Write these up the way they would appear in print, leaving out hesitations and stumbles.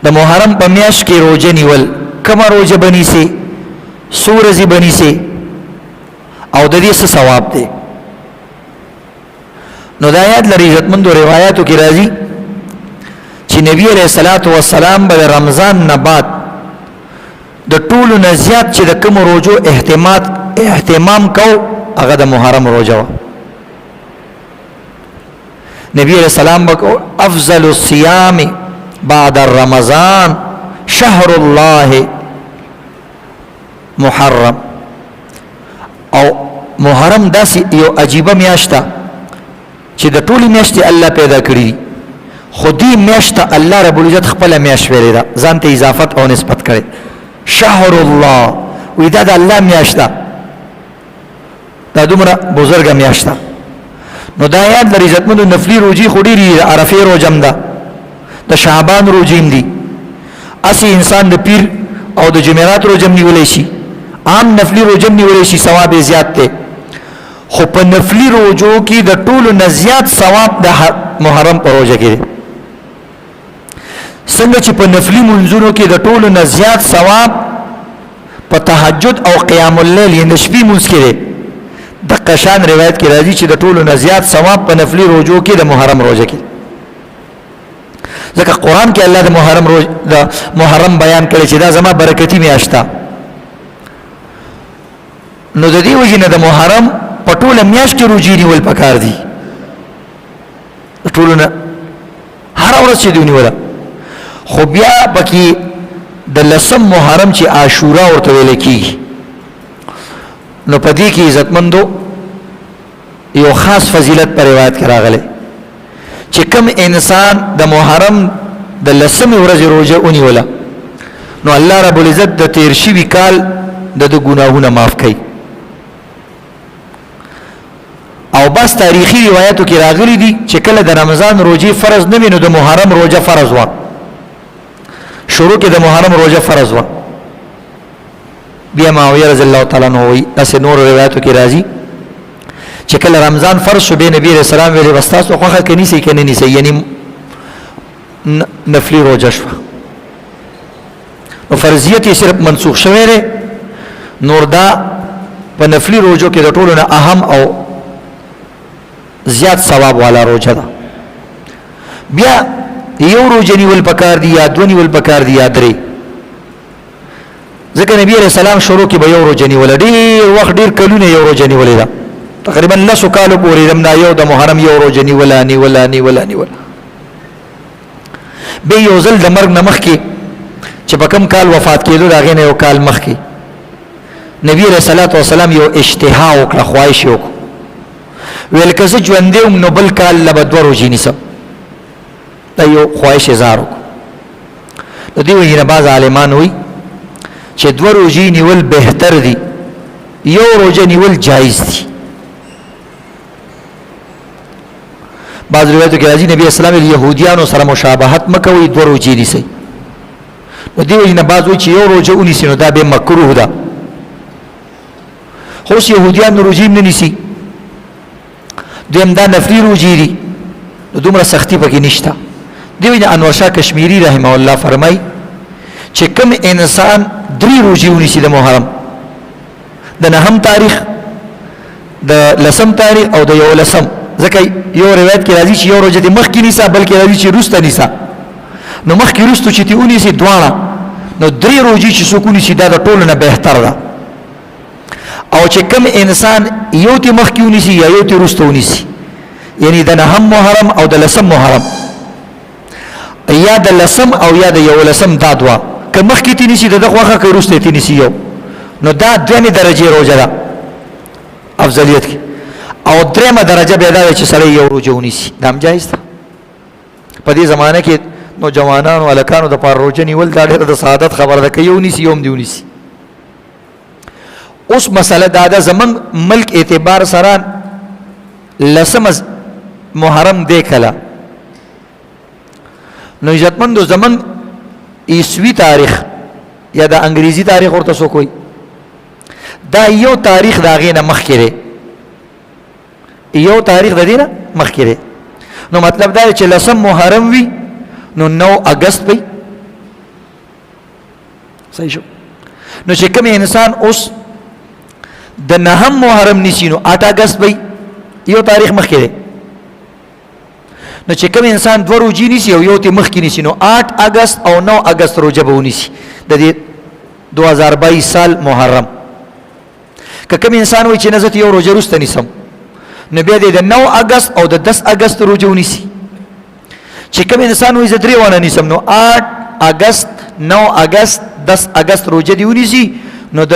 د محرم په میاشت کې روزه نیول کومه روزه بنی سي سورزي بنی سي او د دې څه ثواب دی نو د آیات لري عزتمندو روایتو کې راځي چې نبی علیہ الصلوۃ والسلام به رمضان نه بعد د ټولو نه زیات چې د کوم روزو اهتمام کو هغه د محرم روزه و نبی علیہ السلام وکړو افضل الصيام بعد رمضان شهر الله محرم او محرم داسې یو عجیبه میاشته چې د ټولي میاشتې الله پیدا کړی خودی میاشته الله رب العزت خپل میاشت ویلې ده ځان ته اضافت او نسبت کړي شهر الله وې دا د الله میاشته دا دومره بزرګه میاشته نو دا یاد لري عزتمنو نفلی روزي خوري عرفه روزم ده د شعبان روزیم دي اسی انسان د پیر او د جمعرات روزم نیولې شي عام نفلی روزم نیولې شي ثواب زیات ده خو په نفلی روزو کې د ټولو نه زیات ثواب د محرم په روزه کې څنګه چې په نفلی منځونو کې د ټولو نه زیات ثواب په تهجد او قیام الليل یې نشبي منځ کې د قشان روایت کې راځي چې د ټولو نه زیات ثواب په نفلی روزو کې د محرم روزه کې ځکه قران کې الله د محرم بیان کړی چې دا زما برکتی میاشته نو د دې وجنه د محرم په ټوله میاشت کې روزي نیول پکار دي ټولو نه هر ورځ چې دی نیول خو بیا پکې د لسم محرم چې عاشورا ورته ویل کیږي نو پدې کې عزتمندو یو خاص فضیلت پر روایت کې راغله چې کوم انسان د محرم د لسم ورځې روزه ونیوله نو الله رب العزت د تیر شوی کال د ګناهونه معاف کوي او بس تاریخي روایتو کې راغلي دي چې کله د رمضان روزي فرض نه وي نو د محرم روزه فرض و شروع کې د محرم روزه فرض و بیا معاویه رضی الله تعالی عنہ وی اس نور روایتو کې راځي چې کله رمضان فرض شو به نبی رسول الله ویلي واستاسو خوخه کني سي کني ني سي یعنی نفلی روزه شو او فرضیت یې صرف منسوخ شوه لري نور دا په نفلی روزو کې د ټولو نه اهم او زیات ثواب والا روزه ده بیا یو روزه نیول پکار دی یا دو نیول پکار دی یا درې ځکه نبی رسول الله شروع کې به یو روزه نیول ډیر وخت ډیر کلونه یو روزه نیولې ده تقریبا 9 کالو پورې زمدا یو د محرم یو روزه نیولا به یو ځل د مرګ نمخ کې چې په کوم کال وفات کېدو دا غینه یو کال مخ کې نبی رسول الله والسلام یو اشتها او خواهش وکړ ویل کزه ژوندې نو بل کال لبدو روزي نیسم دا یو خواهش زارو نو دی وینه باز عالمان وی چې دو روزي نیول بهتر دي یو روزه نیول جایز دي بعض روایتو کې راځي نبی اسلام يهوديانو سره مشابهت مکوي دو روزي دي سي نو دی وینه باز وی چې یو روزه ونیسي نو دا به مکروه ده خو يهوديان روزي نه نیسي دیم دا نفلی روزی دی دومره سختی پکې نشته دیوینه انور شاه کشمیری رحمه الله فرمای چې کوم انسان 3 روزي ونیسي د محرم د نهم تاریخ د لسم تاریخ او د یو لسم ځکه یو روایت کې راځي چې یو روزه د مخ کې نیسا بلکې راځي چې روسته نیسا نو مخ کې روسته چې تی ونیسي دواړه نو 3 روزي چې څوک ونیسي دا د ټولو نه بهتر ده او چې کوم انسان یو تی مخ کې ونیسي یا یو تی روسته ونیسي یعنی د نهم محرم او د لسم محرم یا د لسم او یا د یو لسم دا دوا که مخ کې تی نیسي دغه واخه که روسته تی نیسي یو نو دا دغه درجه روزه ده افضلیت کې او درېمه درجه به دا چې سره یو روزه ونیسي دا هم جایز ده په دې زمانه کې نو جوانانو الکانو د پاره روزه نیول دا ډېر د سعادت خبره ده کې یو نیسي یوم دی ونیسي اوس مسله دا ده زمون ملک اعتبار سره لسم محرم دیکھلا نو عزتمندو زمن عیسوی تاریخ یا دا انګریزی تاریخ ورته سو کوئی دا یو تاریخ دا غینه مخکره یو تاریخ د دینه مخکره نو مطلب دا چې لسم محرم وی نو 9 اگست پی صحیح شو. نو چې کوم انسان اوس د 9 محرم نیسی نو 8 اگست وي یو تاریخ مخکې دی. نو چې کوم انسان 2 روزې نیسی او یو ته مخکې نیسی نو 8 اگست او 9 اگست روزه به ونیسي د دې 2022 سال محرم. که کوم انسان وایي چې نه زه یو روزه وروسته نیسم نو بیا د 9 اگست او د 10 اگست روزه ونیسي. چې کوم انسان وایي زه 3 ونه نیسم نو 8 اگست 9 اگست 10 اگست روزه دی ونیسي نو د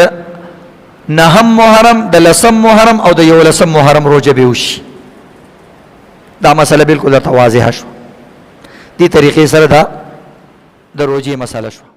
9 محرم د 10 محرم او د 11 محرم روزه به وشي. دا مسله بالکل واضحه شو. دې طریقې سره دا د روزې مسله شو.